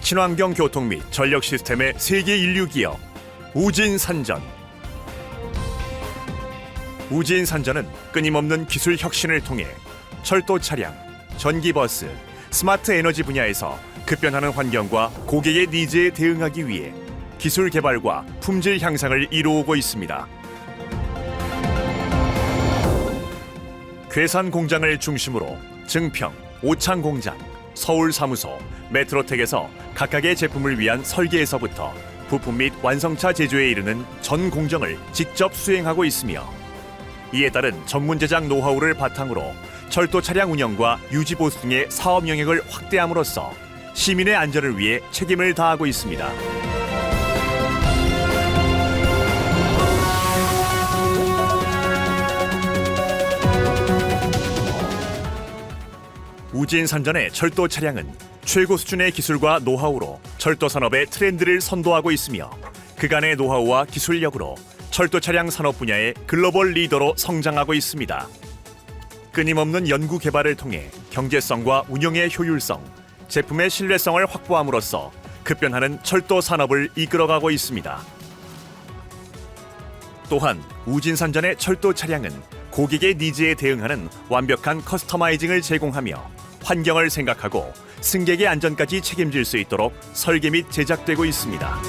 친환경 교통 및 전력 시스템의 세계 인류 기업 우진산전. 우진산전은 끊임없는 기술 혁신을 통해 철도 차량, 전기버스, 스마트 에너지 분야에서 급변하는 환경과 고객의 니즈에 대응하기 위해 기술 개발과 품질 향상을 이루어오고 있습니다. 괴산 공장을 중심으로 증평, 오창 공장, 서울 사무소, 메트로텍에서 각각의 제품을 위한 설계에서부터 부품 및 완성차 제조에 이르는 전 공정을 직접 수행하고 있으며, 이에 따른 전문 제작 노하우를 바탕으로 철도 차량 운영과 유지 보수 등의 사업 영역을 확대함으로써 시민의 안전을 위해 책임을 다하고 있습니다. 우진산전의 철도 차량은 최고 수준의 기술과 노하우로 철도 산업의 트렌드를 선도하고 있으며, 그간의 노하우와 기술력으로 철도 차량 산업 분야의 글로벌 리더로 성장하고 있습니다. 끊임없는 연구 개발을 통해 경제성과 운영의 효율성, 제품의 신뢰성을 확보함으로써 급변하는 철도 산업을 이끌어가고 있습니다. 또한 우진산전의 철도 차량은 고객의 니즈에 대응하는 완벽한 커스터마이징을 제공하며 환경을 생각하고 승객의 안전까지 책임질 수 있도록 설계 및 제작되고 있습니다.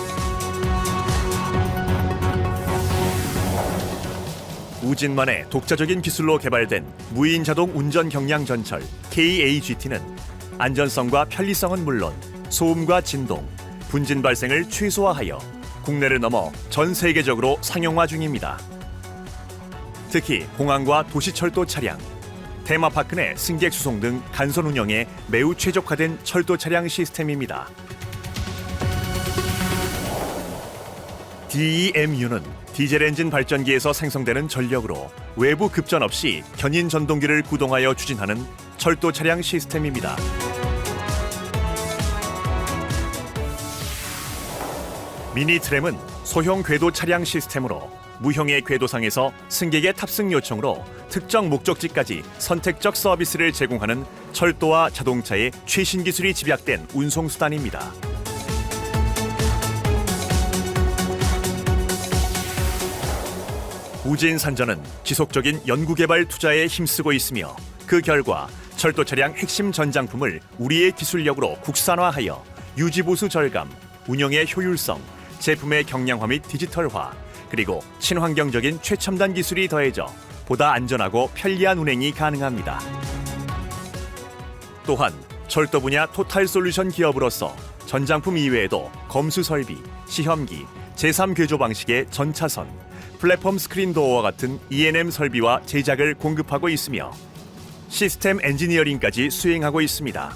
우진만의 독자적인 기술로 개발된 무인 자동 운전 경량 전철 KAGT는 안전성과 편리성은 물론 소음과 진동, 분진 발생을 최소화하여 국내를 넘어 전 세계적으로 상용화 중입니다. 특히 공항과 도시철도 차량, 테마파크 내 승객 수송 등 간선 운영에 매우 최적화된 철도 차량 시스템입니다. DEMU는 디젤 엔진 발전기에서 생성되는 전력으로 외부 급전 없이 견인 전동기를 구동하여 추진하는 철도 차량 시스템입니다. 미니 트램은 소형 궤도 차량 시스템으로 무형의 궤도상에서 승객의 탑승 요청으로 특정 목적지까지 선택적 서비스를 제공하는 철도와 자동차의 최신 기술이 집약된 운송수단입니다. 우진산전은 지속적인 연구개발 투자에 힘쓰고 있으며, 그 결과 철도 차량 핵심 전장품을 우리의 기술력으로 국산화하여 유지보수 절감, 운영의 효율성, 제품의 경량화 및 디지털화, 그리고 친환경적인 최첨단 기술이 더해져 보다 안전하고 편리한 운행이 가능합니다. 또한 철도 분야 토탈 솔루션 기업으로서 전장품 이외에도 검수 설비, 시험기, 제3궤조 방식의 전차선, 플랫폼 스크린 도어와 같은 E&M 설비와 제작을 공급하고 있으며 시스템 엔지니어링까지 수행하고 있습니다.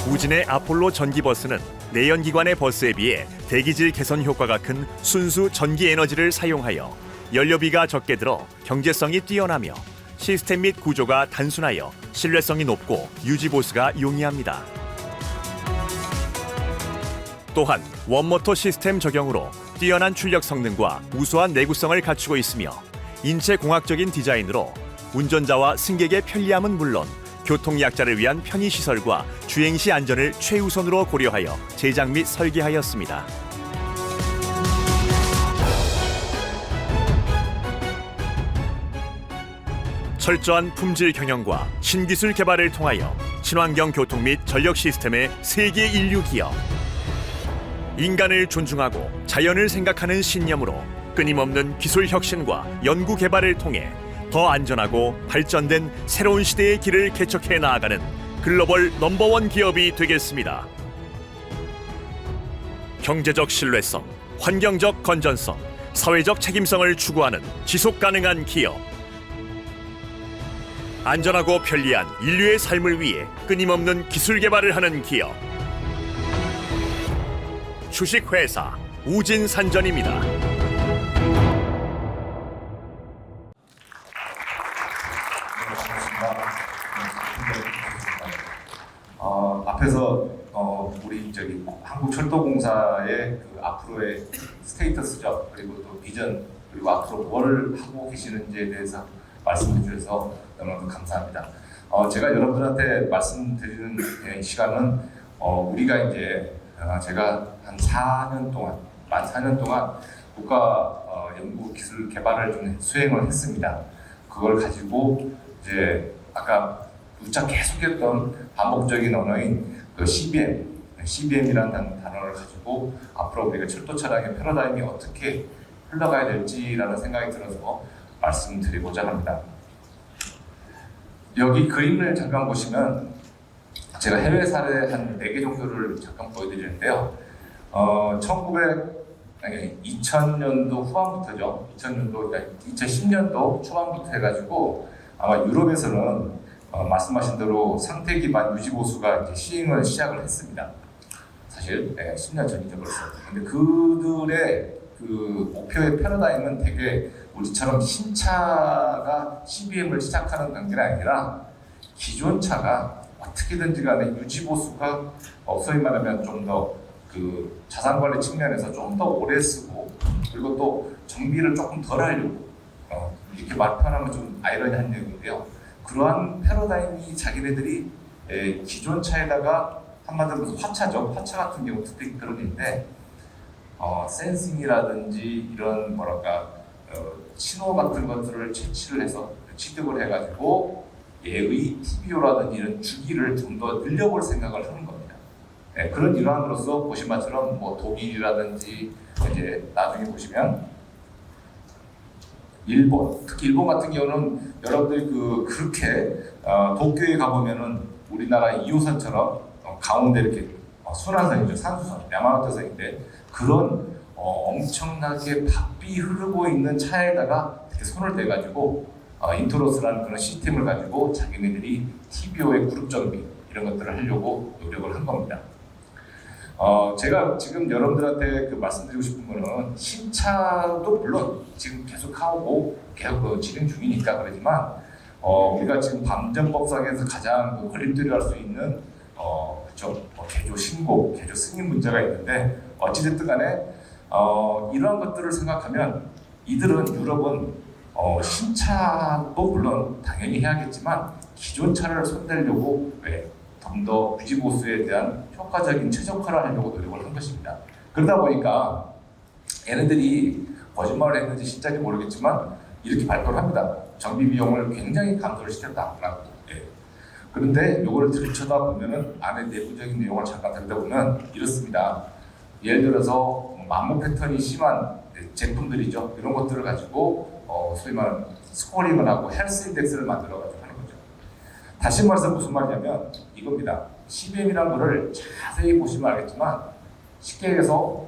우진의 아폴로 전기버스는 내연기관의 버스에 비해 대기질 개선 효과가 큰 순수 전기 에너지를 사용하여 연료비가 적게 들어 경제성이 뛰어나며 시스템 및 구조가 단순하여 신뢰성이 높고 유지보수가 용이합니다. 또한 원모터 시스템 적용으로 뛰어난 출력 성능과 우수한 내구성을 갖추고 있으며 인체공학적인 디자인으로 운전자와 승객의 편리함은 물론 교통약자를 위한 편의시설과 주행시 안전을 최우선으로 고려하여 제작 및 설계하였습니다. 철저한 품질 경영과 신기술 개발을 통하여 친환경 교통 및 전력 시스템의 세계 인류 기업. 인간을 존중하고 자연을 생각하는 신념으로 끊임없는 기술 혁신과 연구 개발을 통해 더 안전하고 발전된 새로운 시대의 길을 개척해 나아가는 글로벌 넘버원 기업이 되겠습니다. 경제적 신뢰성, 환경적 건전성, 사회적 책임성을 추구하는 지속 가능한 기업. 안전하고 편리한 인류의 삶을 위해 끊임없는 기술 개발을 하는 기업. 주식회사 우진산전입니다. 앞에서 우리 한국철도공사의 그 앞으로의 스테이터스죠. 그리고 또 비전, 그리고 앞으로 뭘 하고 계시는지에 대해서 말씀해 주셔서 너무너무 감사합니다. 제가 여러분들한테 말씀드리는 시간은 우리가 이제 제가 한 4년 동안, 만 4년 동안 국가 연구 기술 개발을 좀 수행을 했습니다. 그걸 가지고 이제 아까 누차 계속했던 반복적인 언어인 그 CBM이라는 단어를 가지고 앞으로 우리가 철도 차량의 패러다임이 어떻게 흘러가야 될지라는 생각이 들어서 말씀드리고자 합니다. 여기 그림을 잠깐 보시면 제가 해외 사례 한 4개 정도를 잠깐 보여드리는데요. 2000년도 후반부터죠. 2010년도 초반부터 해가지고 아마 유럽에서는 말씀하신 대로 상태 기반 유지 보수가 이제 시행을 시작을 했습니다. 사실 10년 전이죠 벌써. 근데 그들의 그 목표의 패러다임은 되게 우리처럼 신차가 CBM을 시작하는 단계가 아니라 기존 차가 어떻게든지 간에 유지 보수가 소위 말하면 좀 더 그 자산 관리 측면에서 좀 더 오래 쓰고 그리고 또 정비를 조금 덜 하려고 이렇게 말 표현하면 좀 아이러니한 내용인데요. 그러한 패러다임이 자기네들이 기존 차에다가 한마디로 화차죠. 화차 같은 경우 특히 그런 일인데 센싱이라든지 이런 뭐랄까 신호 같은 것들을 채취를 해서 취득을 해가지고 얘의 TBO라든지 이런 주기를 좀 더 늘려볼 생각을 하는 겁니다. 그런 일환으로서 보신 것처럼 뭐 독일이라든지 이제 나중에 보시면 일본, 특히 일본 같은 경우는 여러분들이 그렇게 도쿄에 가보면은 우리나라 2호선처럼 가운데 이렇게 순환선이죠. 산수선, 야마가토선인데 그런 엄청나게 바삐 흐르고 있는 차에다가 이렇게 손을 대가지고 인트로스라는 그런 시스템을 가지고 자기네들이 TBO의 그룹 정비 이런 것들을 하려고 노력을 한 겁니다. 제가 지금 여러분들한테 말씀드리고 싶은 거는 신차도 물론 지금 계속 하고 계속 진행 중이니까 그러지만 우리가 지금 방전법상에서 가장 걸림돌이 할 수 있는 개조 신고, 개조 승인 문제가 있는데 어찌됐든 간에 이러한 것들을 생각하면 이들은 유럽은 신차도 물론 당연히 해야겠지만 기존 차를 손대려고 좀 더 유지 보수에 대한 효과적인 최적화를 하려고 노력을 한 것입니다. 그러다 보니까 얘네들이 거짓말을 했는지 진짜인지 모르겠지만 이렇게 발표를 합니다. 정비 비용을 굉장히 감소를 시켰다라고. 그런데 이걸 들여다보면은 안에 내부적인 내용을 잠깐 들여다보면 이렇습니다. 예를 들어서 마모 패턴이 심한 제품들이죠. 이런 것들을 가지고 소위 말하는 스코어링을 하고 헬스 인덱스를 만들어가지고 하는 거죠. 다시 말해서 무슨 말이냐면 이겁니다. CBM이라는 거를 자세히 보시면 알겠지만 쉽게 해서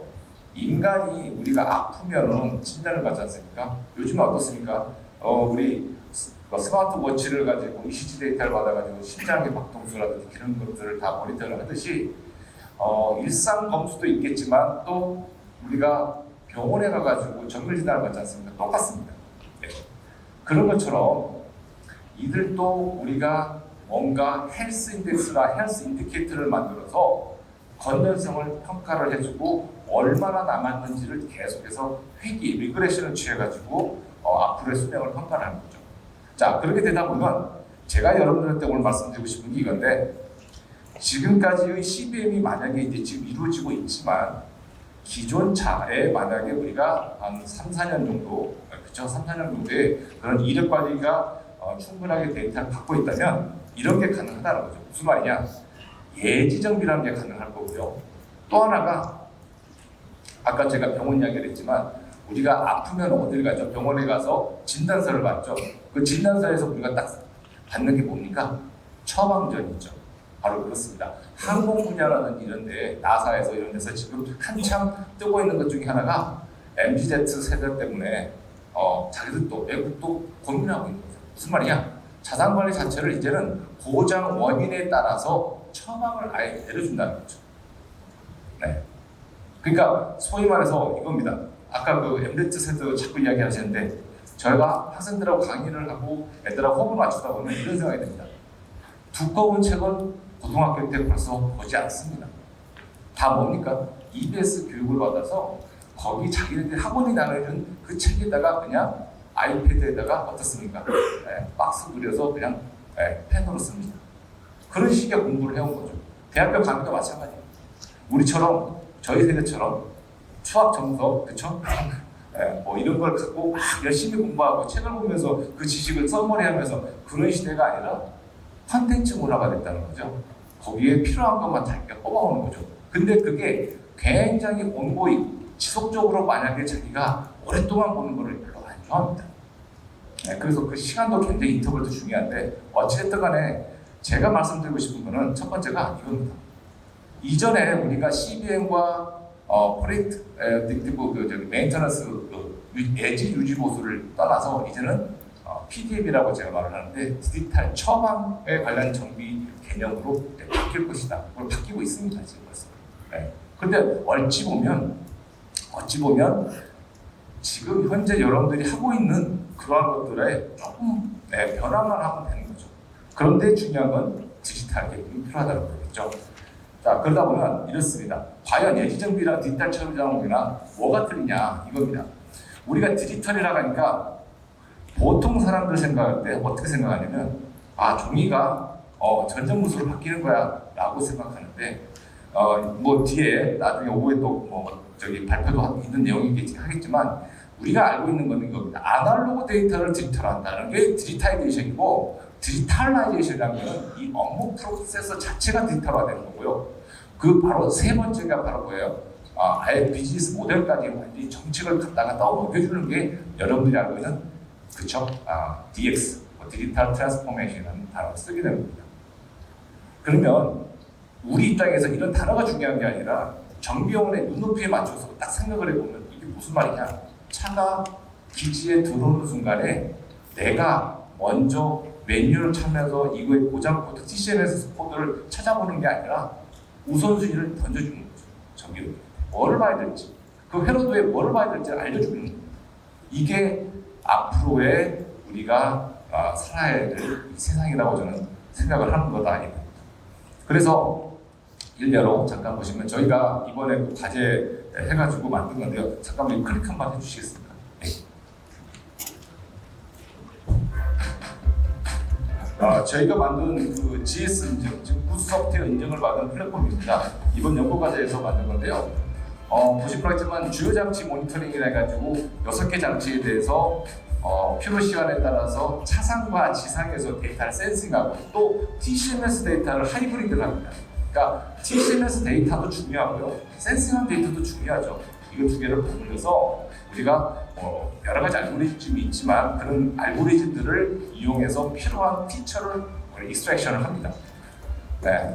인간이 우리가 아프면은 진단을 받지 않습니까? 요즘은 어떻습니까? 우리 스마트워치를 가지고 ECG 데이터를 받아가지고 심장의 박동수라든지 이런 것들을 다 모니터를 하듯이 일상 검수도 있겠지만 또 우리가 병원에 가가지고 정밀 진단을 받지 않습니까? 똑같습니다. 그런 것처럼 이들도 우리가 뭔가 헬스 인덱스나 헬스 인디케이터를 만들어서 건전성을 평가를 해주고 얼마나 남았는지를 계속해서 회귀, 리그레션을 취해가지고 앞으로의 수명을 평가를 하는 거죠. 자, 그렇게 되다 보면 제가 여러분들한테 오늘 말씀드리고 싶은 게 이건데 지금까지의 CBM이 만약에 이제 지금 이루어지고 있지만 기존 차에 만약에 우리가 한 3, 4년 정도, 그쵸? 3, 4년 정도의 그런 이력 관리가 충분하게 데이터를 갖고 있다면 이런 게 가능하다는 거죠. 무슨 말이냐? 예지정비라는 게 가능할 거고요. 또 하나가 아까 제가 병원 이야기를 했지만 우리가 아프면 어딜 가죠? 병원에 가서 진단서를 받죠. 그 진단서에서 우리가 딱 받는 게 뭡니까? 처방전이죠. 바로 그렇습니다. 항공 분야라든지 이런데 나사에서 이런 데서 지금 한참 뜨고 있는 것 중에 하나가 MZ 세대 때문에 자기들도 외국도 고민하고 있는 거죠. 무슨 말이냐? 자산관리 자체를 이제는 고장 원인에 따라서 처방을 아예 내려준다는 거죠. 네. 그러니까 소위 말해서 이겁니다. 아까 MZ 세대 자꾸 이야기하시는데 저희가 학생들하고 강의를 하고 애들하고 호흡을 맞추다 보면 이런 생각이 듭니다. 두꺼운 책은 고등학교 때 벌써 보지 않습니다. 다 뭡니까? EBS 교육을 받아서 거기 자기네들 학원이 나누는 그 책에다가 그냥 아이패드에다가 어떻습니까? 박스 그려서 그냥 펜으로 씁니다. 그런 식의 공부를 해온 거죠. 대학교 강의도 마찬가지예요. 우리처럼 저희 세대처럼 수학 정석 그쵸? 뭐 이런 걸 갖고 막 열심히 공부하고 책을 보면서 그 지식을 써머리하면서 그런 시대가 아니라 컨텐츠 문화가 됐다는 거죠. 거기에 필요한 것만 다 뽑아오는 거죠. 근데 그게 굉장히 온고이 지속적으로 만약에 자기가 오랫동안 보는 거를 별로 안 좋아합니다. 그래서 그 시간도 굉장히 인터벌도 중요한데 어찌됐든 간에 제가 말씀드리고 싶은 거는 첫 번째가 이겁니다. 이전에 우리가 CBM과 프로젝트 메인터넌스 예지 유지 보수를 떠나서 이제는 PDM이라고 제가 말을 하는데 디지털 처방에 관련 정비 개념으로 바뀔 것이다. 그걸 바뀌고 있습니다. 지금 벌써. 그런데 어찌 보면 지금 현재 여러분들이 하고 있는 그러한 것들에 조금 변화만 하면 되는 거죠. 그런데 중요한 건 디지털 개념이 필요하다는 거겠죠. 자, 그러다 보면 이렇습니다. 과연 예지정비랑 디지털 처방이랑 뭐가 틀리냐 이겁니다. 우리가 디지털이라고 하니까 보통 사람들 생각할 때 어떻게 생각하냐면 종이가 전자문서로 바뀌는 거야 라고 생각하는데 뭐 뒤에 나중에 오후에 또 발표도 있는 내용이겠지 하겠지만 우리가 알고 있는 거는 이겁니다. 아날로그 데이터를 디지털화한다는 게 디지타이제이션이고 디지털라이제이션이라는 건 이 업무 프로세서 자체가 디지털화되는 거고요. 그 바로 세 번째가 바로 뭐예요? 아예 비즈니스 모델까지 완전히 정책을 갖다가 넘겨주는 게 여러분들이 알고 있는 그쵸? DX, 디지털 트랜스포메이션이라는 단어를 쓰게 됩니다. 그러면 우리 입장에서 이런 단어가 중요한 게 아니라 정비원의 눈높이에 맞춰서 딱 생각을 해보면 이게 무슨 말이냐? 차가 기지에 들어오는 순간에 내가 먼저 메뉴를 찾면서 이거의 고장 코드, TCMS 코드를 찾아보는 게 아니라 우선순위를 던져주는 거죠. 정비를. 뭐를 봐야 될지, 그 회로도에 뭐를 봐야 될지 알려주는 거예요. 이게 앞으로의 우리가 살아야 될 세상이라고 저는 생각을 하는 거다 아닙니다. 그래서 일례로 잠깐 보시면 저희가 이번에 그 과제 해가지고 만든 건데요. 잠깐만 클릭 한번 해주시겠습니까? 네. 저희가 만든 그 GS 인증, 즉 구스 소프트웨어 인증을 받은 플랫폼입니다. 이번 연구 과제에서 만든 건데요. 보실 거겠지만 주요 장치 모니터링이라 해가지고 6개 장치에 대해서 필요 시간에 따라서 차상과 지상에서 데이터를 센싱하고 또 TCMS 데이터를 하이브리드를 합니다. 그러니까 TCMS 데이터도 중요하고요. 센싱한 데이터도 중요하죠. 이거 두 개를 버무려서 우리가 여러 가지 알고리즘이 있지만 그런 알고리즘들을 이용해서 필요한 피처를 익스트랙션을 합니다.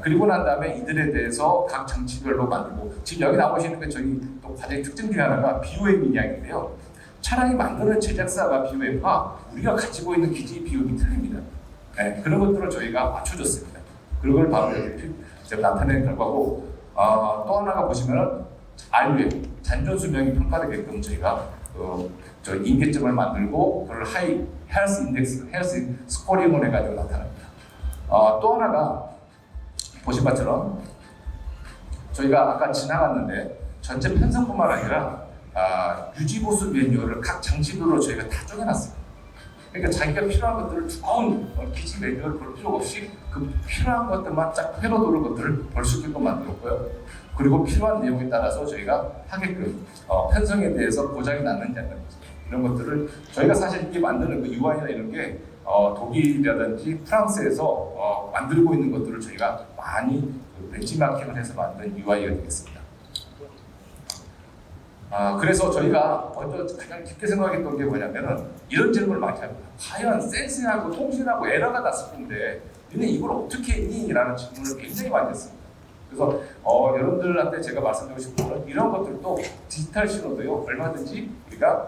그리고 난 다음에 이들에 대해서 각 장치별로 만들고 지금 여기 나오시는 게 저희 또 과제의 특징 중에 하나가 BOM 인양인데요. 차량이 만드는 제작사가 BOM과 우리가 가지고 있는 기지 BOM이 틀립니다. 그런 것들을 저희가 맞춰줬습니다. 그걸 바로 여기 제가 나타낸 결과고 또 하나가 보시면은 RUM 잔존 수명이 평가되게끔 저희가 저 인계점을 만들고 그걸 하이 헬스 인덱스, 헬스 스코링을 해가지고 나타납니다. 또 하나가 보신 것처럼 저희가 아까 지나갔는데 전체 편성뿐만 아니라 유지보수 매뉴얼을 각 장치별로 저희가 다 쪼개놨습니다. 그러니까 자기가 필요한 것들을 두꺼운 기지 매뉴얼을 볼 필요가 없이 그 필요한 것들만 쫙 회로도를 것들을 볼 수 있게끔 만들었고요. 그리고 필요한 내용에 따라서 저희가 하게끔 편성에 대해서 고장이 났는지 안 났는지 이런 것들을 저희가 사실 이게 만드는 그 UI나 이런 게 독일이라든지 프랑스에서 만들고 있는 것들을 저희가 많이 벤치마킹을 해서 만든 UI가 되겠습니다. 그래서 저희가 먼저 가장 깊게 생각했던 게 뭐냐면은 이런 질문을 많이 합니다. 과연 센싱하고 통신하고 에러가 났을 텐데 너네 이걸 어떻게 했니? 라는 질문을 굉장히 많이 했습니다. 그래서 여러분들한테 제가 말씀드리고 싶은 건 이런 것들도 디지털 신호도요 얼마든지 우리가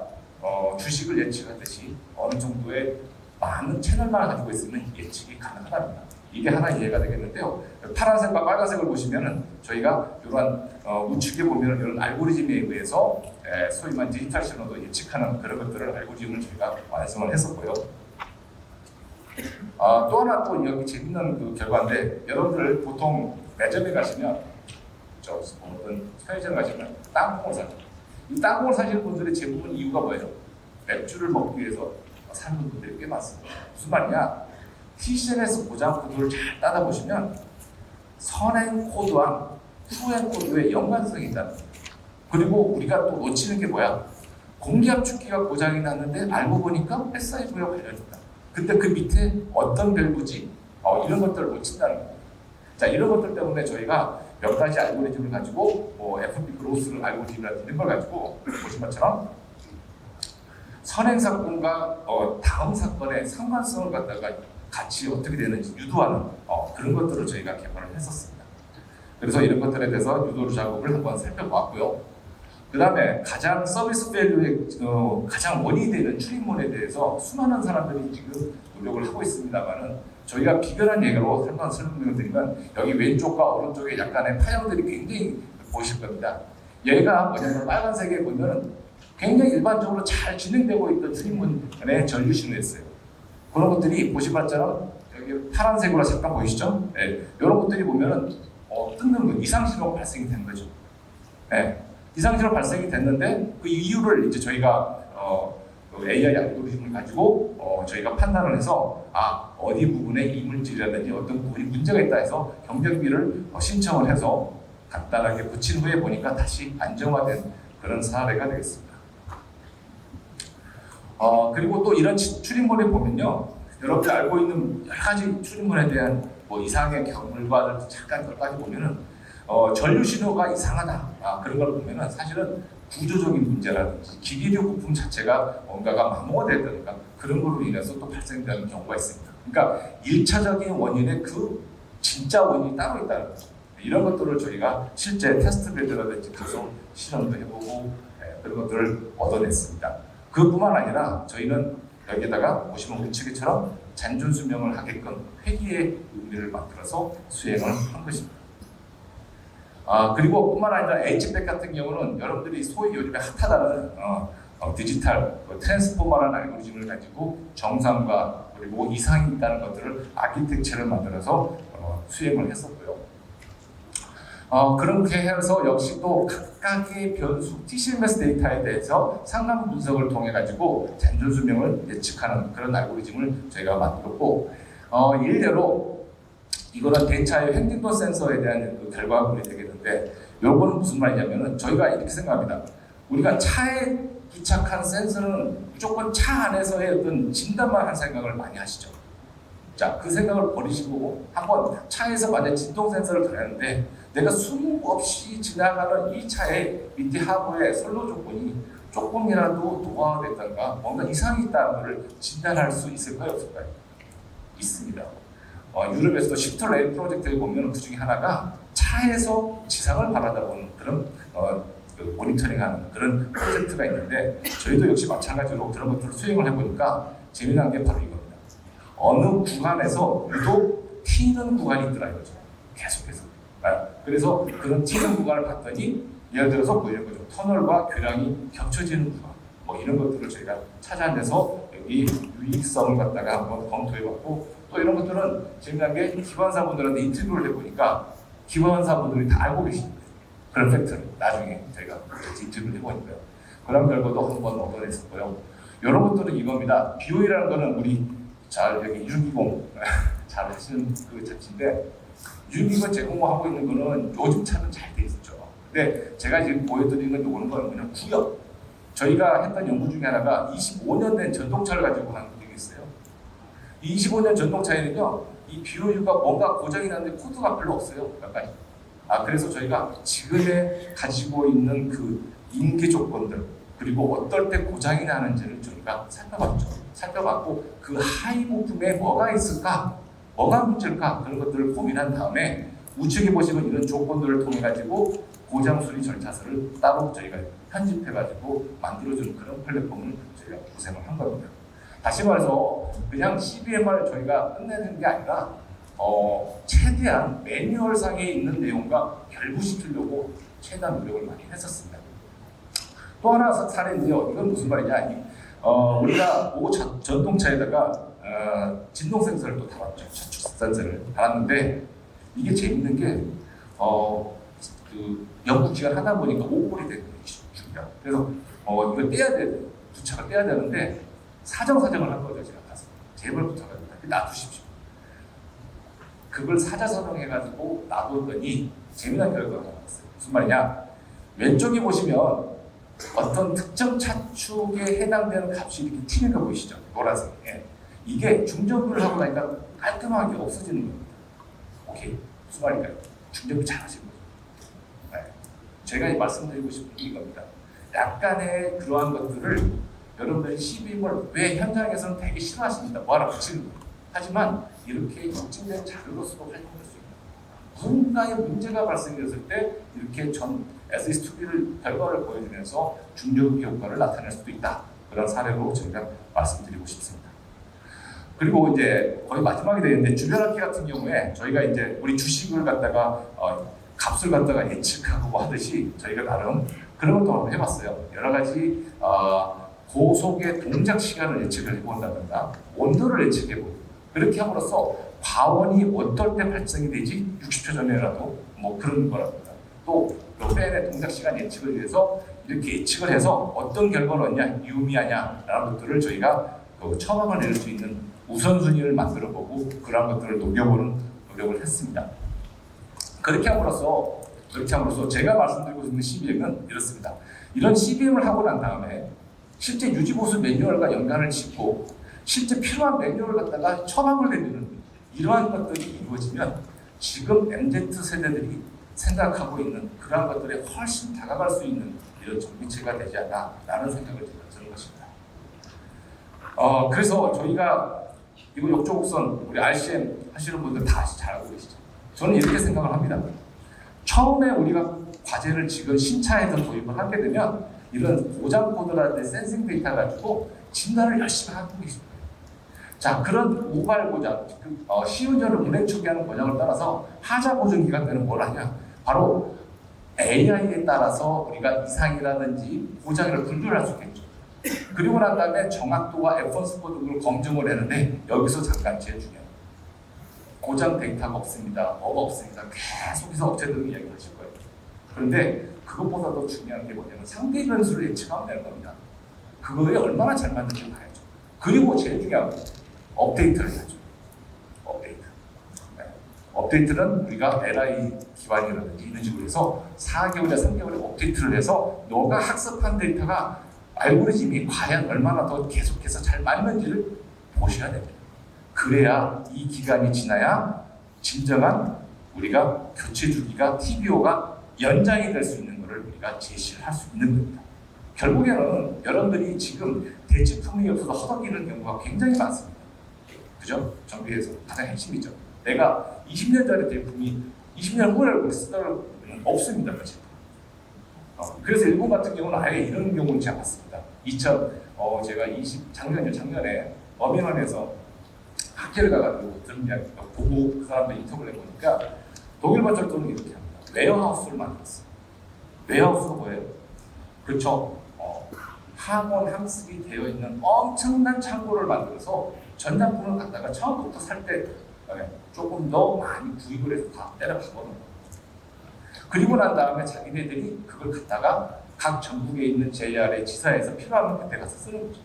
주식을 예측하듯이 어느 정도의 많은 채널만 가지고 있으면 예측이 가능하답니다. 이게 하나 이해가 되겠는데요. 파란색과 빨간색을 보시면은 저희가 이러한 우측에 보면은 이런 알고리즘에 의해서 소위 말한 디지털 신호도 예측하는 그런 것들을 알고리즘을 저희가 완성을 했었고요. 또 하나 또 여기 재밌는 그 결과인데 여러분들 보통 매점에 가시면 어떤 편의점 가시면 땅콩을 사죠. 이 땅콩을 사시는 분들의 대부분 이유가 뭐예요? 맥주를 먹기 위해서 사는 분들이 꽤 많습니다. 무슨 말이냐? TCMS 고장 코드를 잘 따다 보시면 선행 코드와 후행 코드의 연관성이 있다. 그리고 우리가 또 놓치는 게 뭐야? 공기압축기가 고장이 났는데 알고 보니까 SIV와 관련있다. 근데 그 밑에 어떤 밸브지 이런 것들을 놓친다는 거예요. 자, 이런 것들 때문에 저희가 몇 가지 알고리즘을 가지고 FP 그로스 알고리즘이라든지 이런 걸 가지고 보신 것처럼 선행 사건과 다음 사건의 상관성을 갖다가 같이 어떻게 되는지 유도하는 그런 것들을 저희가 개발을 했었습니다. 그래서 이런 것들에 대해서 유도 작업을 한번 살펴보았고요. 그 다음에 가장 서비스 밸류의 가장 원인이 되는 출입문에 대해서 수많은 사람들이 지금 노력을 하고 있습니다만은 저희가 비교한 예로 한번 설명을 드리면 여기 왼쪽과 오른쪽에 약간의 파형들이 굉장히 보이실 겁니다. 얘가 뭐냐면 빨간색에 보면은 굉장히 일반적으로 잘 진행되고 있던 출입문의 전류 신호였어요. 그런 것들이 보시봤자럼 여기 파란색으로 잠깐 보이시죠? 네. 이런 것들이 보면은 뜬는 거 이상 신호가 발생이 된 거죠. 네. 이상 신호 발생이 됐는데 그 이유를 이제 저희가 그 AI 알고리즘을 가지고 저희가 판단을 해서 어디 부분에 이물질이라든지 어떤 부분이 문제가 있다 해서 경적비를 신청을 해서 간단하게 붙인 후에 보니까 다시 안정화된 그런 사례가 되겠습니다. 그리고 또 이런 출입문에 보면요, 여러분들 알고 있는 여러 가지 출입문에 대한 이상의 결과를 잠깐 끝까지 보면은 전류 신호가 이상하다 그런 걸 보면은 사실은 구조적인 문제라든지 기계류 부품 자체가 뭔가가 마모화되든가 그런 걸로 인해서 또 발생되는 경우가 있습니다. 그러니까 1차적인 원인의 그 진짜 원인이 따로 있다는 거죠. 이런 것들을 저희가 실제 테스트 베드라든지 계속 실험도 해보고 그런 것들을 얻어냈습니다. 그뿐만 아니라 저희는 여기에다가 보시면 우측에처럼 잔존 수명을 하게끔 회기의 의미를 만들어서 수행을 한 것입니다. 그리고 뿐만 아니라 H백 같은 경우는 여러분들이 소위 요즘에 핫하다는 디지털 트랜스포머라는 알고리즘을 가지고 정상과 그리고 이상이 있다는 것들을 아키텍처를 만들어서 수행을 했었고요. 그렇게 해서 역시 또 각각의 변수 TCMS 데이터에 대해서 상담 분석을 통해 가지고 잔존 수명을 예측하는 그런 알고리즘을 저희가 만들었고 일례로 이거는 대차의 횡진도 센서에 대한 그 결과물이 되겠는데 요거는 무슨 말이냐면은 저희가 이렇게 생각합니다. 우리가 차에 부착한 센서는 무조건 차 안에서의 어떤 진단만 한 생각을 많이 하시죠. 자, 그 생각을 버리시고 한번 차에서 만약 진동 센서를 달았는데 내가 숨 없이 지나가는 이 차의 밑에 하부의 선로 조건이 조금이라도 노화됐던가 뭔가 이상이 있다는 것을 진단할 수 있을까요? 없을까요? 있습니다. 유럽에서도 시프트 레일 프로젝트를 보면 그 중에 하나가 차에서 지상을 바라다보는 그런 그 모니터링하는 그런 프로젝트가 있는데 저희도 역시 마찬가지로 그런 것들을 수행을 해보니까 재미난 게 바로 이겁니다. 어느 구간에서 유독 튀는 구간이 있더라 이거죠. 계속해서. 그래서 그런 튀는 구간을 봤더니 예를 들어서 뭐 이런 거죠. 터널과 교량이 겹쳐지는 구간 이런 것들을 저희가 찾아내서 여기 유익성을 갖다가 한번 검토해봤고 또 이런 것들은 재미난 게 기관사분들한테 인터뷰를 해보니까 기관사분들이 다 알고 계십니다. 그런 팩트를 나중에 저희가 인터뷰를 해보니까요. 그런 결과도 한번 얻어냈었고요. 이런 것들은 이겁니다. BOE라는 거는 우리 잘 여기 유기공 잘 하시는 그 자체인데 유기공 제공하고 있는 거는 요즘 차는 잘 돼 있었죠. 근데 제가 지금 보여드리는 이거는 그냥 구역. 저희가 했던 연구 중에 하나가 25년 된 전동차를 가지고 한 적이 있어요. 25년 전동차에는요, 이 BOU가 뭔가 고장이 났는데 코드가 별로 없어요. 약간. 그래서 저희가 지금에 가지고 있는 그 인계 조건들, 그리고 어떨 때 고장이 나는지를 저희가 살펴봤죠. 살펴봤고, 그 하위 부품에 뭐가 있을까? 뭐가 문제일까? 그런 것들을 고민한 다음에 우측에 보시면 이런 조건들을 통해 가지고 고장 수리 절차서를 따로 저희가 편집해가지고 만들어주는 그런 플랫폼을 저희가 구성을 한 겁니다. 다시 말해서 그냥 CBMR 저희가 끝내는 게 아니라 최대한 매뉴얼상에 있는 내용과 결부시키려고 최대한 노력을 많이 했었습니다. 또 하나 사례인데요. 이건 무슨 말이냐? 우리가 전동차에다가 진동 센서를 또 달았죠. 차축 센서를 달았는데 이게 재밌는 게 그 연구 기간 하다 보니까 오골이 되는 중이야. 그래서 이걸 떼야 돼요. 부착을 떼야 되는데 사정사정을 한 거죠. 제가 가서 제발 부탁합니다. 놔두십시오. 그걸 사자성어해가지고 놔뒀더니 재미난 결과가 나왔어요. 무슨 말이냐? 왼쪽에 보시면 어떤 특정 차축에 해당되는 값이 이렇게 튀는 거 보이시죠? 노란색에. 이게 중정비를 하고 나니까 깔끔하게 없어지는 겁니다. 오케이. 무슨 말일까요? 중정비 잘 하신 거죠. 네. 제가 말씀드리고 싶은 게 이겁니다. 약간의 그러한 것들을 여러분들이 CBM을 왜 현장에서는 되게 싫어하십니다. 뭐하러 붙이는 거예요. 하지만 이렇게 입증된 자료로서도 활용할 수 있는 누군가의 문제가 발생했을 때 이렇게 전 SS2B를 결과를 보여주면서 중정비 효과를 나타낼 수도 있다. 그런 사례로 저희가 말씀드리고 싶습니다. 그리고 이제 거의 마지막이 되는데 주변학기 같은 경우에 저희가 이제 우리 주식을 갖다가 값을 갖다가 예측하고 뭐 하듯이 저희가 나름 그런 것도 한번 해봤어요. 여러 가지 고속의 동작 시간을 예측을 해본다든가 온도를 예측해보고 그렇게 함으로써 과원이 어떨 때 발생이 되지 60초 전에라도 뭐 그런 거랍니다. 또 팬의 동작 시간 예측을 위해서 이렇게 예측을 해서 어떤 결과를 얻냐 유의미하냐라는 것들을 저희가 처방을 내릴 수 있는 우선순위를 만들어보고 그런 것들을 녹여보는 노력을 했습니다. 그렇게 함으로써 제가 말씀드리고 있는 CBM은 이렇습니다. 이런 CBM을 하고 난 다음에 실제 유지보수 매뉴얼과 연관을 짓고 실제 필요한 매뉴얼을 갖다가 처방을 내리는 이러한 것들이 이루어지면 지금 MZ 세대들이 생각하고 있는 그러한 것들에 훨씬 다가갈 수 있는 이런 정비체가 되지 않나라는 생각을 드는 것입니다. 그래서 저희가 이거 역조곡선 우리 RCM 하시는 분들 다 잘 알고 계시죠? 저는 이렇게 생각을 합니다. 처음에 우리가 과제를 지금 신차에서 도입을 하게 되면 이런 고장 코드라든지 센싱 데이터 가지고 진단을 열심히 하고 계십니다. 자, 그런 모발 고장, 시운전을 운행 초기하는 고장을 따라서 하자 보증 기간 때는 뭘 하냐? 바로 AI에 따라서 우리가 이상이라든지 고장을 분류할 수 있겠죠. 그리고 난 다음에 정확도와 F1 스코어 등을 검증을 했는데 여기서 잠깐 제일 중요해요. 고장 데이터가 없습니다. 뭐가 없습니다. 계속해서 업체들은 이야기하실 거예요. 그런데 그것보다 더 중요한 게 뭐냐면 상대 변수를 예측하면 되는 겁니다. 그거에 얼마나 잘 맞는지 봐야죠. 그리고 제일 중요한 건 업데이트를 해야죠. 업데이트는 우리가 LI 기반이라든지 이런 식으로 해서 4개월에 3개월에 업데이트를 해서 너가 학습한 데이터가 알고리즘이 과연 얼마나 더 계속해서 잘 맞는지를 보셔야 됩니다. 그래야 이 기간이 지나야 진정한 우리가 교체 주기가 TBO가 연장이 될 수 있는 것을 우리가 제시를 할 수 있는 겁니다. 결국에는 여러분들이 지금 대체품이 없어서 허덕이는 경우가 굉장히 많습니다. 그죠? 정비에서 가장 핵심이죠. 내가 20년 전의 제품이 20년 후에 쓰다가 없습니다. 그 제품. 그래서 일본 같은 경우는 아예 이런 경우는 제가 봤습니다. 제가 작년에 어민원에서 학회를 가가지고 들은 이야기 보고 그 사람들 인터뷰를 해보니까 독일 발전소는 이렇게 합니다. 웨어하우스를 만들었어요. 웨어하우스가 뭐예요? 그렇죠. 항원 항습이 되어 있는 엄청난 창고를 만들어서 전장품을 갖다가 처음부터 살 때 조금 더 많이 구입을 해서 다 때려박거든요. 그리고 난 다음에 자기네들이 그걸 갖다가 각 전국에 있는 JR의 지사에서 필요하면 그때 가서 쓰는 거죠.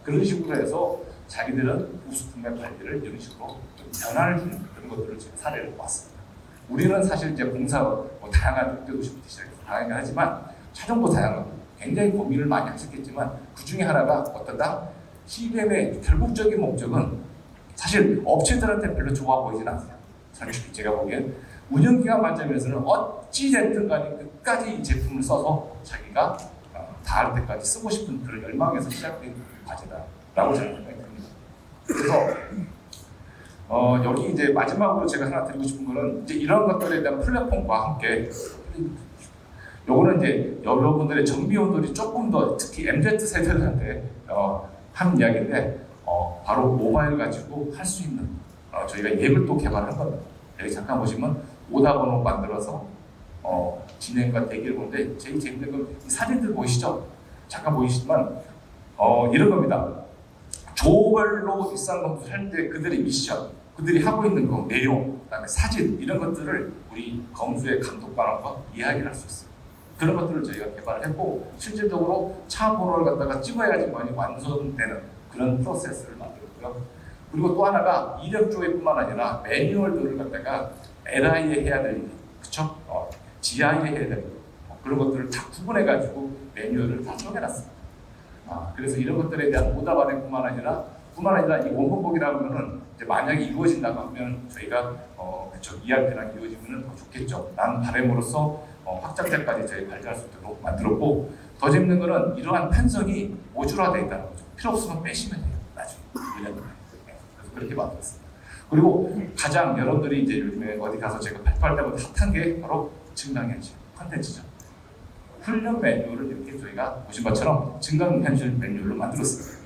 그런 식으로 해서 자기들은 부수품의 관리를 이런 식으로 변화를 주는 그런 것들을 제가 사례를 보았습니다. 우리는 사실 이제 공사 다양한 650부터 시작해서 다양하지만 차종도 다양하고 굉장히 고민을 많이 하셨겠지만 그 중에 하나가 어떤가? CBM의 결국적인 목적은 사실 업체들한테 별로 좋아 보이진 않아요. 솔직히 제가 보기엔 운영기간 관점에서는 어찌됐든 간에 끝까지 이 제품을 써서 자기가 다 할 때까지 쓰고 싶은 그런 열망에서 시작된 과제다라고 저는 생각이 듭니다. 그래서 여기 이제 마지막으로 제가 하나 드리고 싶은 거는 이제 이런 것들에 대한 플랫폼과 함께 요거는 이제 여러분들의 정비 온도를 조금 더 특히 MZ 세대들한테 한 이야기인데 바로 모바일 가지고 할 수 있는 저희가 앱을 또 개발한 겁니다. 여기 잠깐 보시면 오다번호 만들어서 진행과 대기를 보는데 제일 재밌는 건 이 사진들 보이시죠? 잠깐 보이시지만 이런 겁니다. 조별로 일상검수 할 때 그들의 미션, 그들이 하고 있는 그 내용, 그다음에 사진 이런 것들을 우리 검수의 감독관과 이야기를 할 수 있어요. 그런 것들을 저희가 개발을 했고 실질적으로 차 번호를 갖다가 찍어야지만 완성되는 그런 프로세스를 만들었고요. 그리고 또 하나가 이력 조회뿐만 아니라 매뉴얼들을 갖다가 LI에 해야 될 일, 그쵸? GI에 해야 될 일, 그런 것들을 다 구분해가지고 매뉴얼을 다 쪼개놨습니다. 그래서 이런 것들에 대한 오답 안내뿐만 아니라 이 원본복이라고 하면은 이제 만약에 이루어진다고 하면 저희가 그쵸 ERP랑 이루어지면은 더 좋겠죠. 라는 바람으로써 확장자까지 저희 관리할 수 있도록 만들었고 더 재밌는 거는 이러한 편성이 모듈화되어 있다는 거죠. 필요 없으면 빼시면 돼요. 나중에 1년 후에. 그래서 그렇게 만들었습니다. 그리고 가장 여러분들이 이제 요즘에 어디 가서 제가 발표할 때마다 핫한 게 바로 증강현실 컨텐츠죠. 훈련 매뉴얼을 이렇게 저희가 보신 것처럼 증강현실 매뉴얼로 만들었습니다.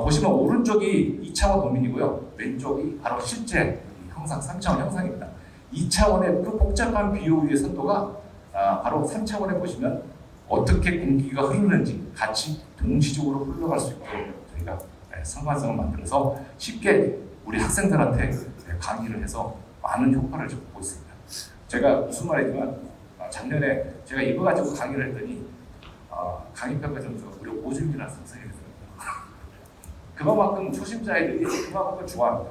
보시면 오른쪽이 2차원 도면이고요. 왼쪽이 바로 실제 형상, 3차원 형상입니다. 2차원의 그 복잡한 비효율의 선도가 바로 3차원에 보시면 어떻게 공기가 흐르는지 같이 동시적으로 흘러갈 수 있도록 저희가 상관성을 만들어서 쉽게 우리 학생들한테 강의를 해서 많은 효과를 좀 보고 있습니다. 제가 무슨 말이지만 작년에 제가 이거 가지고 강의를 했더니 강의평가 점수가 무려 5점이나 상승이 됐어요. 그만큼 초심자애들이 그만큼 좋아합니다.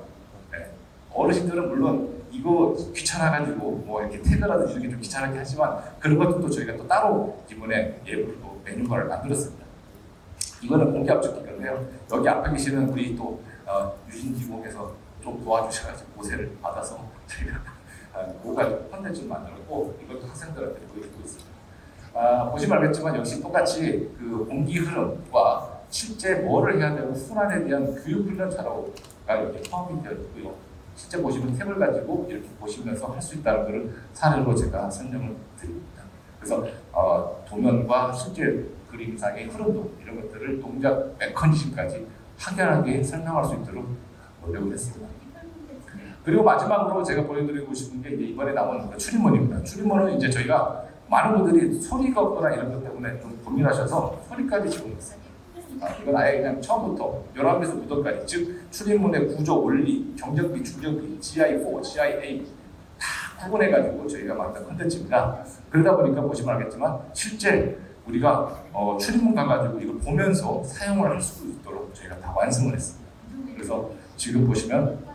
어르신들은 물론 이거 귀찮아가지고 뭐 이렇게 태그라도 주는 게 좀 귀찮게 하지만 그런 것들도 저희가 또 따로 이번에 예부로 매뉴얼을 만들었습니다. 이거는 공개 압축기인데요. 여기 앞에 계시는 우리 또 유진기공에서 좀 도와주셔가지고 고세를 받아서 저희가 그거가지고 콘텐츠를 만들었고 이것도 학생들한테 보여주고 있습니다. 보시면 알겠지만 역시 똑같이 그 공기 흐름과 실제 뭐를 해야 되고 순환에 대한 교육 훈련 자료가 이렇게 포함이 되어 있고요. 실제 보시면 탭을 가지고 이렇게 보시면서 할 수 있다는 것을 사례로 제가 설명을 드립니다. 그래서 도면과 실제 그림상의 흐름도 이런 것들을 동작 메커니즘까지 확연하게 설명할 수 있도록 노력을 했습니다. 그리고 마지막으로 제가 보여드리고 싶은 게 이번에 나온 추리문입니다. 추리문은 이제 저희가 많은 분들이 소리가 없거나 이런 것 때문에 좀 고민하셔서 소리까지 집어넣었어요. 이건 아예 그냥 처음부터 11에서 9도까지 즉 출입문의 구조, 원리, 경적비, 중적비, GI4, GIA 다 구분해가지고 저희가 만든 컨텐츠입니다. 그러다 보니까 보시면 알겠지만 실제 우리가 출입문 가가지고 이걸 보면서 사용을 할 수 있도록 저희가 다 완성을 했습니다. 그래서 지금 보시면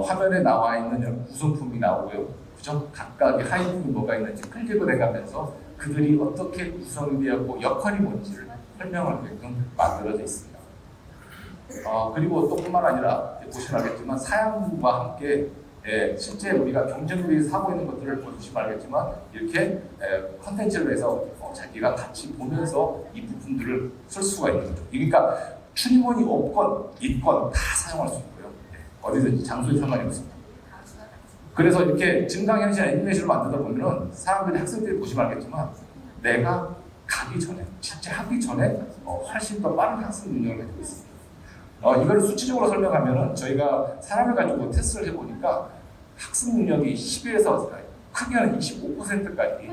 화면에 나와 있는 구성품이 나오고요. 그죠? 각각의 하이품이 뭐가 있는지 클릭을 해가면서 그들이 어떻게 구성이 되었고 역할이 뭔지를 설명하게끔 만들어져 있습니다. 그리고 또 뿐만 아니라 보시면 알겠지만 사양과 함께 실제 우리가 경쟁비에서 하고 있는 것들을 보시면 알겠지만 이렇게 컨텐츠를 해서 자기가 같이 보면서 이 부분들을 쓸 수가 있는 거죠. 그러니까 출입문이 없건 있건 다 사용할 수 있고요. 어디든지 장소에 상관이 없습니다. 그래서 이렇게 증강현실 애니메이션을 만들다 보면 사람들이 학생들이 보시면 알겠지만 내가 가기 전에, 실제 하기 전에 훨씬 더 빠른 학습 능력을 가지고 있습니다. 이걸 수치적으로 설명하면 저희가 사람을 가지고 테스트를 해보니까 학습 능력이 10에서 크게는 25%까지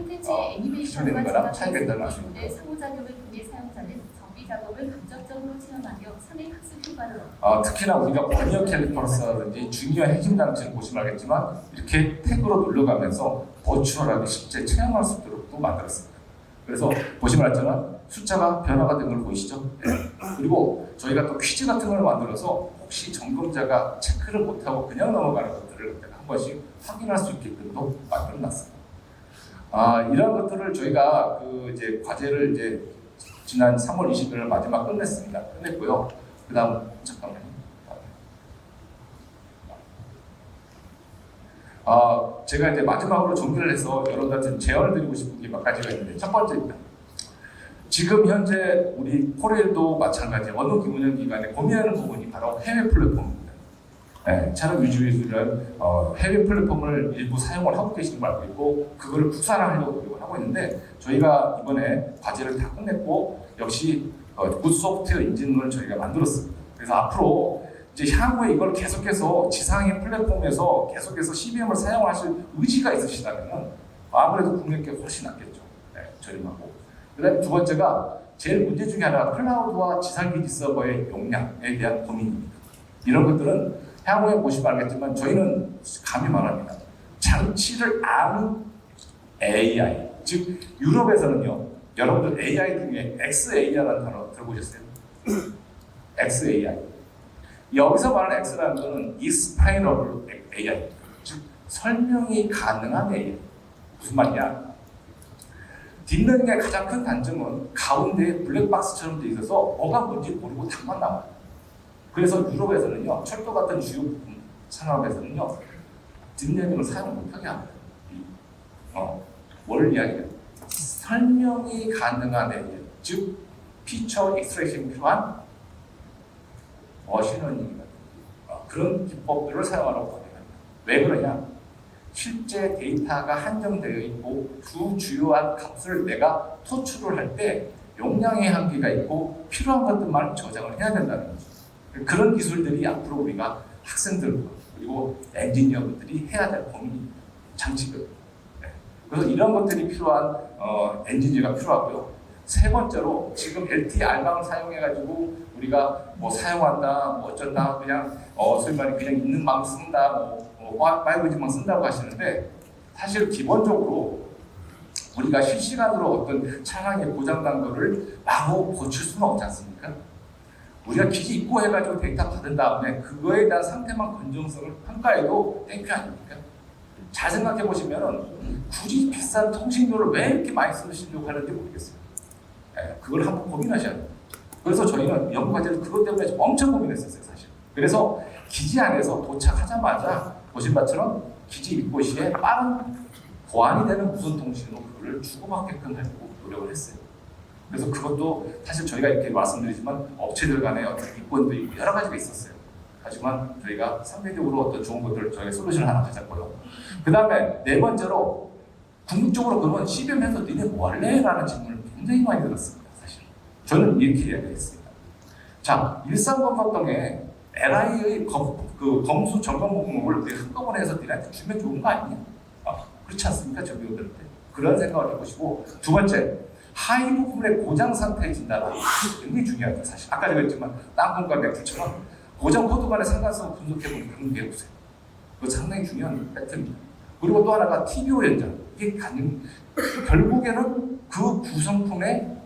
기준되는 거랑 차이가 있다는 걸 수 있고요. 상호작용을 통해 사용자는 정비 작업을 감정적으로 체험하며 선의 학습 효과를 특히나 우리가 버니어 캘리퍼스라든지 주니어 핵심 장치를 보시면 알겠지만 이렇게 태그로 눌러가면서 버추얼하게 실제 체험할 수 있도록 또 만들었습니다. 그래서 보시면 알잖아 숫자가 변화가 된 걸 보이시죠? 네. 그리고 저희가 또 퀴즈 같은 걸 만들어서 혹시 점검자가 체크를 못하고 그냥 넘어가는 것들을 한 번씩 확인할 수 있게끔도 만들어놨습니다. 이런 것들을 저희가 이제 과제를 이제 지난 3월 20일 마지막 끝냈고요. 그다음 잠깐만요. 제가 이제 마지막으로 정리를 해서 여러분들한테 제안을 드리고 싶은 게 몇 가지가 있는데 첫 번째입니다. 지금 현재 우리 코레일도 마찬가지 어느 운영기관에 고민하는 부분이 바로 해외 플랫폼입니다. 차량 유지위주는 해외 플랫폼을 일부 사용을 하고 계시는 걸 알고 있고 그거를 국산화하려고 노력을 하고 있는데 저희가 이번에 과제를 다 끝냈고 역시 굿 소프트웨어 인증을 저희가 만들었습니다. 그래서 앞으로 이제 향후에 이걸 계속해서 지상의 플랫폼에서 계속해서 CBM을 사용하실 의지가 있으시다면 아무래도 국내께 훨씬 낫겠죠. 저렴하고. 그다음에 두 번째가 제일 문제 중에 하나가 클라우드와 지상기지 서버의 용량에 대한 고민입니다. 이런 것들은 향후에 보시면 알겠지만 저희는 감히 말합니다. 장치를 아는 AI 즉 유럽에서는요, 여러분들 AI 중에 XAI라는 단어 들어보셨어요? XAI. 여기서 말하는 X라는 거는 explainable AI, 즉 설명이 가능한 AI. 무슨 말이냐? 딥러닝의 가장 큰 단점은 가운데에 블랙박스처럼 돼 있어서 뭐가 뭔지 모르고 답만 나와요. 그래서 유럽에서는요, 철도 같은 주요 부품 산업에서는요, 딥러닝을 사용 못하게 합니다. 뭘 이야기해요? 설명이 가능한 AI, 즉 피처 익스트랙션이 필요한 머신러닝 그런 기법들을 사용하라고 권해요. 왜 그러냐? 실제 데이터가 한정되어 있고 두 주요한 값을 내가 토출을 할 때 용량의 한계가 있고 필요한 것들만 저장을 해야 된다는 거죠. 그런 기술들이 앞으로 우리가 학생들 그리고 엔지니어분들이 해야 될 고민입니다. 장치들. 그래서 이런 것들이 필요한 엔지니어가 필요하고요. 세 번째로 지금 LTE 알방을 사용해가지고 우리가 뭐 사용한다, 뭐 어쩐다, 그냥 소위 말해 그냥 있는 망 쓴다, 뭐 5G만 쓴다고 하시는데 사실 기본적으로 우리가 실시간으로 어떤 차량의 고장난 거를 바로 고칠 수는 없지 않습니까? 우리가 기기 입고해가지고 데이터 받은 다음에 그거에 대한 상태만 건정성을 평가해도 땡큐 아닙니까? 잘 생각해 보시면은 굳이 비싼 통신료를 왜 이렇게 많이 쓰시려고 하는지 모르겠어요. 그걸 한번 고민하셔야 돼요. 그래서 저희는 연구과제를 그것 때문에 엄청 고민했었어요, 사실. 그래서 기지 안에서 도착하자마자 보신 바처럼 기지 입고 시에 빠른 보안이 되는 무선 통신으로 그걸 주고받게끔 하려고 노력을 했어요. 그래서 그것도 사실 저희가 이렇게 말씀드리지만 업체들 간에 어떤 입건도 있고 여러 가지가 있었어요. 하지만 저희가 상대적으로 어떤 좋은 것들을 저희가 솔루션을 하나 가졌고요. 그 다음에 네 번째로 궁극적으로 그러면 CBM에서 니네 뭐 할래? 라는 질문을 굉장히 많이 들었습니다. 사실 저는 이렇게 이야기했습니다. 자, 일산건설동에 LI의 검수 점검 목록을 우리 한꺼번에 해서 니네한테 주면 좋은 거 아니냐? 그렇지 않습니까? 저비용들한테 그런 생각을 해보시고, 두 번째, 하이 부품의 고장 상태의 진단은 굉장히 중요하죠. 사실 아까 제가 했지만 땅콩과 맥주처럼 고장 코드 간의 상관성을 분석해보는 그런 게 없어요. 그거 상당히 중요한 팩트입니다. 그리고 또 하나가 TBO 연장. 이게 결국에는 그 구성품의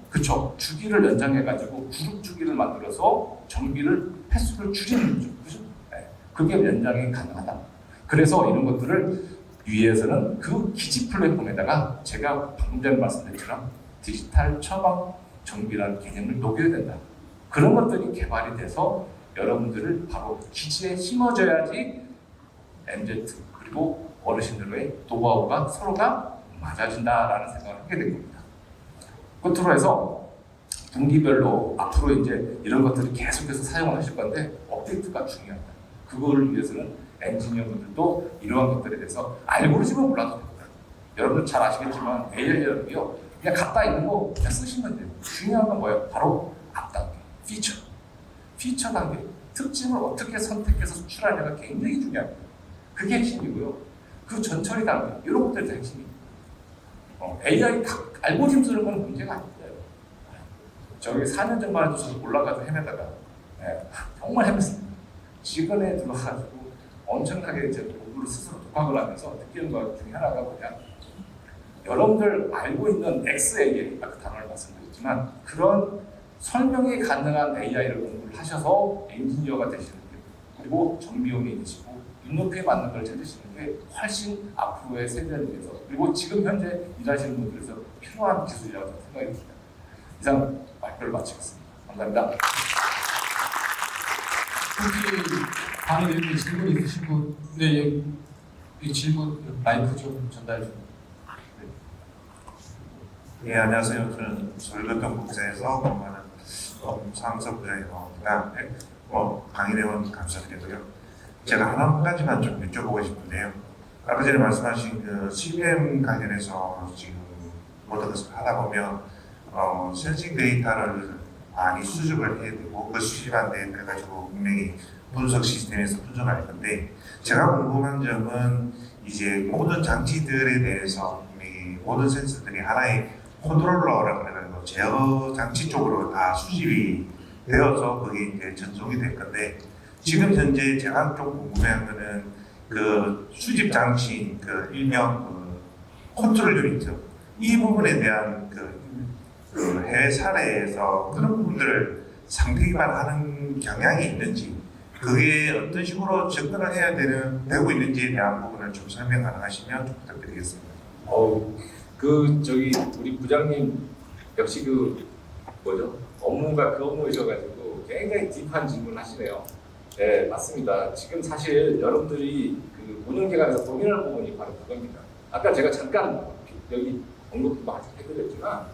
주기를 연장해가지고 그룹 주기를 만들어서 전기를 횟수를 줄이는 거죠. 그죠? 네. 그게 연장이 가능하다. 그래서 이런 것들을 위에서는 그 기지 플랫폼에다가 제가 방금 전에 말씀드렸처럼 디지털 처방 정비라는 개념을 녹여야 된다. 그런 것들이 개발이 돼서 여러분들을 바로 기지에 심어줘야지 MZ 그리고 어르신들의 노하우가 서로가 맞아진다라는 생각을 하게 된 겁니다. 끝으로 해서 분기별로 앞으로 이제 이런 것들을 계속해서 사용을 하실 건데 업데이트가 중요하다. 그거를 위해서는 엔지니어분들도 이러한 것들에 대해서 알고리즘을 몰라도 됩니다. 여러분들 잘 아시겠지만 AI는요 그냥 갖다 있는 거 그냥 쓰시면 돼요. 중요한 건 뭐예요? 바로 앞 단계, 피처 단계, 특징을 어떻게 선택해서 수출하냐가 굉장히 중요합니다. 그게 핵심이고요. 그 전처리 단계, 이런 것들이 다 핵심입니다. AI 알고리즘 쓰는 건 문제가 아닙니다. 저기 4년 전만 해도 저도 몰라가지고 헤매다가 정말 헤맸습니다. 직원에 들어가가지고 엄청나게 제 공부를 스스로 독학을 하면서 느끼는 것 중에 하나가 뭐냐, 여러분들 알고 있는 XAI, 아까 단어를 말씀드렸지만 그런 설명이 가능한 AI를 공부를 하셔서 엔지니어가 되시는 게, 그리고 정비용이 되시고 눈높이에 맞는 걸 찾으시는 게 훨씬 앞으로의 세대를 위해서 그리고 지금 현재 일하시는 분들에서 필요한 기술이라고 생각이 듭니다. 이상 발표를 마치겠습니다. 감사합니다. 혹시 강의님께 질문 있으신 분? 네, 여기 질문 마이크 좀 전달 좀. 예, 안녕하세요. 저는 서울교통국세에서 근무하는 엄상석 부장입니다. 강의 내용 감사드리고요. 제가 한 가지만 좀 여쭤보고 싶은데요. 아까 전에 말씀하신 그 CBM 관련해서 지금 모든 것을 하다 보면 센싱 데이터를 많이 수집을 해야 되고 그 수집한 데이터 가지고 분명히 분석 시스템에서 분석할 건데, 제가 궁금한 점은 이제 모든 장치들에 대해서 분명히 모든 센서들이 하나의 컨트롤러라고 해가지고 제어 장치 쪽으로 다 수집이 되어서 그게 이제 전송이 될 건데, 지금 현재 제가 좀 궁금해한 거는 그 수집 장치인 그 일명 그 컨트롤 유니트, 이 부분에 대한 그 해외 사례에서 그런 부분들을 상대기만 하는 경향이 있는지, 그게 어떤 식으로 접근을 해야 되고 있는지에 대한 부분을 좀 설명 가능하시면 좀 부탁드리겠습니다. 우리 부장님 역시 업무가 그 업무이셔가지고 굉장히 딥한 질문하시네요. 네, 맞습니다. 지금 사실 여러분들이 그 운영기관에서 고민할 부분이 바로 그겁니다. 아까 제가 잠깐 여기 언급도 많이 해드렸지만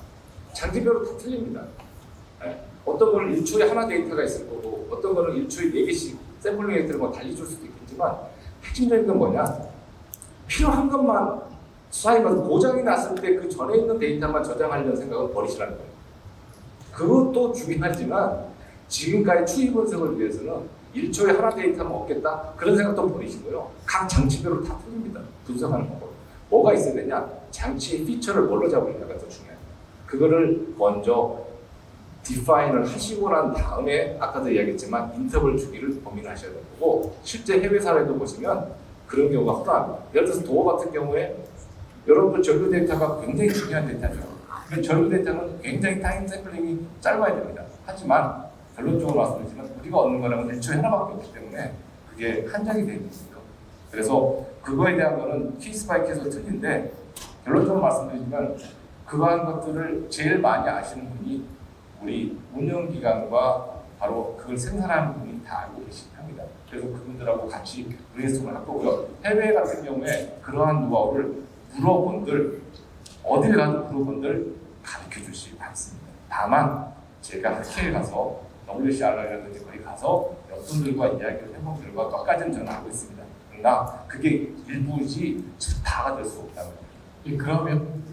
장기별로 다 틀립니다. 네. 어떤 거는 1초에 하나 데이터가 있을 거고 어떤 거는 1초에 4개씩 샘플링 데이터를 달리 줄 수도 있겠지만 핵심적인 건 뭐냐? 필요한 것만 수사해서 고장이 났을 때 그 전에 있는 데이터만 저장하려는 생각은 버리시라는 거예요. 그것도 중요하지만 지금까지 추이 분석을 위해서는 1초에 하나 데이터만 얻겠다? 그런 생각도 버리시고요. 각 장치별로 다 틀립니다. 분석하는 방법. 뭐가 있어야 되냐? 장치의 피처를 뭘로 잡으려가 더 중요해요. 그거를 먼저 디파인을 하시고 난 다음에 아까도 이야기했지만 인터벌 주기를 고민하셔야 되는 거고, 실제 해외 사례도 보시면 그런 경우가 허다합니다. 예를 들어서 도어 같은 경우에 여러분 전류 데이터가 굉장히 중요한 데이터죠. 근데 전류 데이터는 굉장히 타임 샘플링이 짧아야 됩니다. 하지만 결론적으로 말씀드리지만 우리가 얻는 거는 1초에 하나밖에 없기 때문에 그게 한정이 되어 있는 거죠. 그래서 그거에 대한 거는 케이스 바이 케이스로 틀린데, 결론적으로 말씀드리지만 그러한 것들을 제일 많이 아시는 분이 우리 운영기관과 바로 그걸 생산하는 분이 다 알고 계십니다. 그래서 그분들하고 같이 브레인스토밍을 할 거고요. 해외 같은 경우에 그러한 노하우를 물어본들, 어딜 가도 물어본들 가르쳐 주시기 바랍니다. 다만 제가 학회에 가서 WCR이라든지 거기 가서 여러분들과 이야기를 해본 결과 끝까지는 저는 하고 있습니다. 그러나 그게 일부이지 다가 될 수 없다는 거예요. 예, 그러면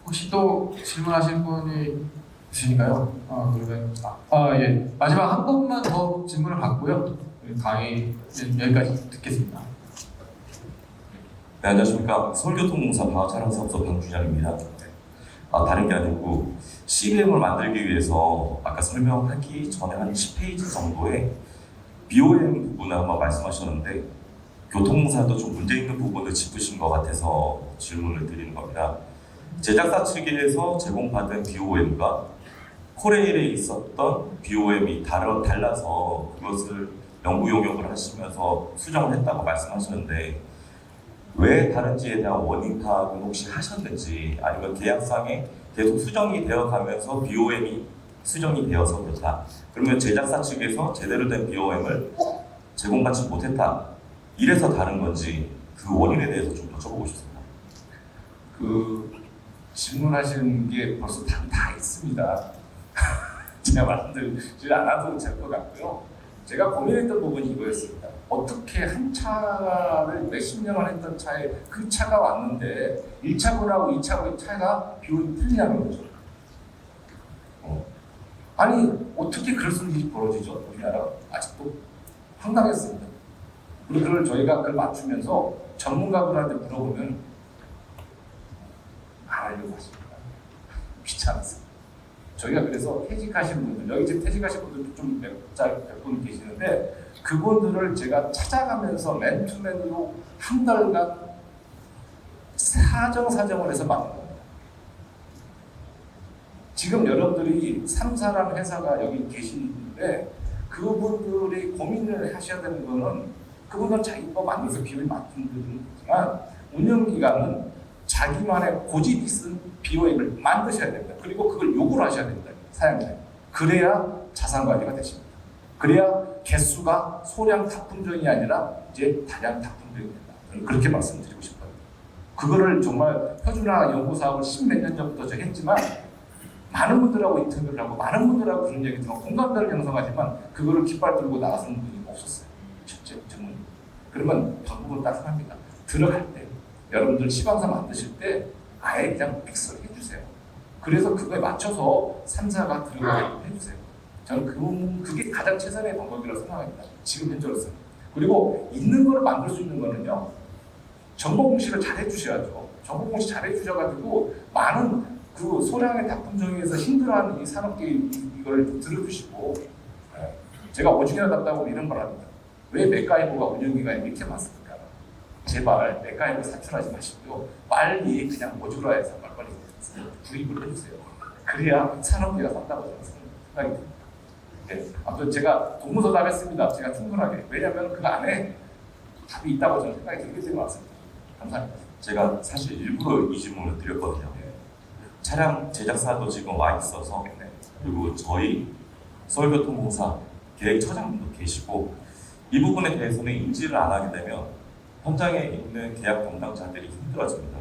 혹시 또 질문하실 분이 있으신가요? 그러면 예, 마지막 한 번만 더 질문을 받고요. 강의 여기까지 듣겠습니다. 네, 안녕하십니까. 서울교통공사 방화차량사업소 방주장입니다. 다른 게 아니고 CBM을 만들기 위해서 아까 설명하기 전에 한 10페이지 정도의 BOM 부분을 한번 말씀하셨는데, 교통공사도 좀 문제 있는 부분을 짚으신 것 같아서 질문을 드리는 겁니다. 제작사 측에서 제공받은 BOM과 코레일에 있었던 BOM이 달라서 그것을 연구 용역을 하시면서 수정을 했다고 말씀하시는데, 왜 다른지에 대한 원인 파악은 혹시 하셨는지, 아니면 계약상에 계속 수정이 되어 가면서 BOM이 수정이 되어서 그렇다, 그러면 제작사 측에서 제대로 된 BOM을 제공받지 못했다, 이래서 다른 건지 그 원인에 대해서 좀 여쭤보고 싶습니다. 그 질문하시는 게 벌써 답이 다 있습니다. 제가 말씀드리지 않아도 될 것 같고요. 제가 고민했던 부분이 이거였습니다. 어떻게 한 차를 몇십 년을 했던 차에 그 차가 왔는데 1차분하고 2차분의 차가 비율이 틀리냐는 거죠. 아니 어떻게 그럴 수 있는 일이 벌어지죠? 우리나라 아직도 황당했습니다. 그리고 그걸 저희가 그걸 맞추면서 전문가분한테 물어보면 안 하려고 하십니다. 귀찮았어요. 저희가 그래서 퇴직하신 분들, 여기 지금 퇴직하신 분들도 좀 몇 분 계시는데, 그분들을 제가 찾아가면서 맨투맨으로 한 달간 사정을 해서 막은 겁니다. 지금 여러분들이 3사라는 회사가 여기 계시는데 그분들이 고민을 하셔야 되는 거는, 그분들은 자기 거 만들어서 비용이 맞춘 분들이지만 운영기관은 자기만의 고집이 쓴 BOM을 만드셔야 됩니다. 그리고 그걸 요구를 하셔야 됩니다. 사용자. 그래야 자산관리가 되십니다. 그래야 개수가 소량 다품종이 아니라 이제 다량 다품종이 된다. 저는 그렇게 말씀드리고 싶어요. 그거를 정말 표준화 연구사업을 10몇 년 전부터 제가 했지만, 많은 분들하고 인터뷰를 하고 많은 분들하고 그런 얘기 들으면 공감대를 형성하지만 그거를 깃발 들고 나가서는 분이 없었어요. 실제 전문. 그러면 방법은 따뜻합니다. 들어갈 때 여러분들 시방사 만드실 때 아예 그냥 엑스를 해주세요. 그래서 그거에 맞춰서 3사가 들어가게끔 해주세요. 저는 그게 가장 최선의 방법이라고 생각합니다. 지금 현재로서는. 그리고 있는 거를 만들 수 있는 거는요, 정보 공시를 잘 해주셔야죠. 정보 공시 잘 해주셔가지고 많은 그 소량의 다품종에서 힘들어하는 이 산업계 이걸 좀 들어주시고, 제가 오죽이나 답답하고 이런 걸 합니다. 왜 맥가이버가 운영기관이 이렇게 많습니까? 제발 내과액을 산출하지 마시고요. 빨리 그냥 모듈화해서 빨리 구입을 해주세요. 그래야 산업계가 산다고 저는 생각이 듭니다. 네. 아무튼 제가 동문서 답했습니다. 제가 충분하게. 왜냐하면 그 안에 답이 있다고 저는 생각이 들기 때문에 왔습니다. 감사합니다. 제가 사실 일부러 이 질문을 드렸거든요. 차량 제작사도 지금 와 있어서 그리고 저희 서울교통공사 계획처장님도 계시고 이 부분에 대해서는 인지를 안 하게 되면 현장에 있는 계약 담당자들이 힘들어집니다.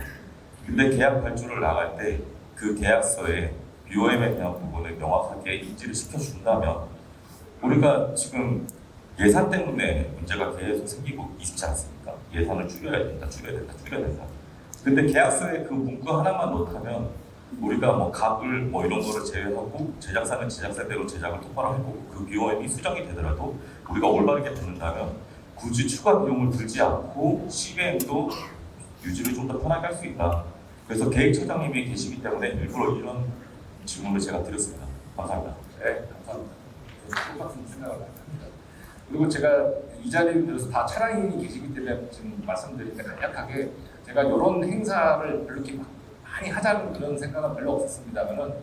근데 계약 발주를 나갈 때 그 계약서에 BOM에 대한 부분을 명확하게 인지를 시켜준다면 우리가 지금 예산 때문에 문제가 계속 생기고 있지 않습니까? 예산을 줄여야 된다. 근데 계약서에 그 문구 하나만 놓다면 우리가 뭐 갑을 뭐 이런 거를 제외하고 제작사는 제작사대로 제작을 똑바로 할 거고 그 BOM이 수정이 되더라도 우리가 올바르게 듣는다면 굳이 추가 비용을 들지 않고 CBM도 유지를 좀 더 편하게 할 수 있다. 그래서 계획처장님이 계시기 때문에 일부러 이런 질문을 제가 드렸습니다. 감사합니다. 네, 감사합니다. 저도 똑같은 생각을 합니다. 그리고 제가 이 자리에 들어서 다 차량인이 계시기 때문에 지금 말씀드리는데 간략하게 제가 이런 행사를 별로 이렇게 많이 하자는 그런 생각은 별로 없었습니다만은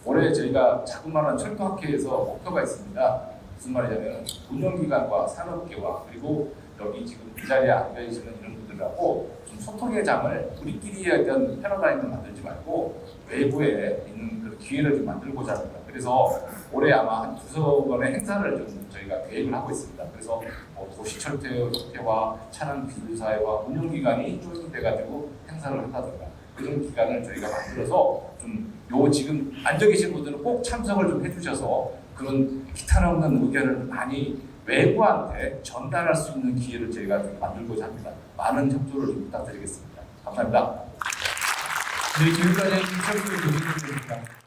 올해 저희가 자그마한 철도학회에서 목표가 있습니다. 무슨 말이냐면 운영기관과 산업계와 그리고 여기 지금 이 자리에 앉아 계시는 이런 분들하고 좀 소통의 장을 우리끼리의 어떤 패러다임을 만들지 말고 외부에 있는 그 기회를 좀 만들고자 합니다. 그래서 올해 아마 한 두세 번의 행사를 좀 저희가 계획을 하고 있습니다. 그래서 뭐 도시철도협회와 차량 기술사회와 운영기관이 조직돼가지고 행사를 한다든가 그런 기간을 저희가 만들어서 좀 요 지금 앉아 계신 분들은 꼭 참석을 좀 해주셔서 그런 기탄 없는 의견을 많이 외부한테 전달할 수 있는 기회를 저희가 좀 만들고자 합니다. 많은 협조를 좀 부탁드리겠습니다. 감사합니다. 네, 지금까지 김철수 교수님입니다.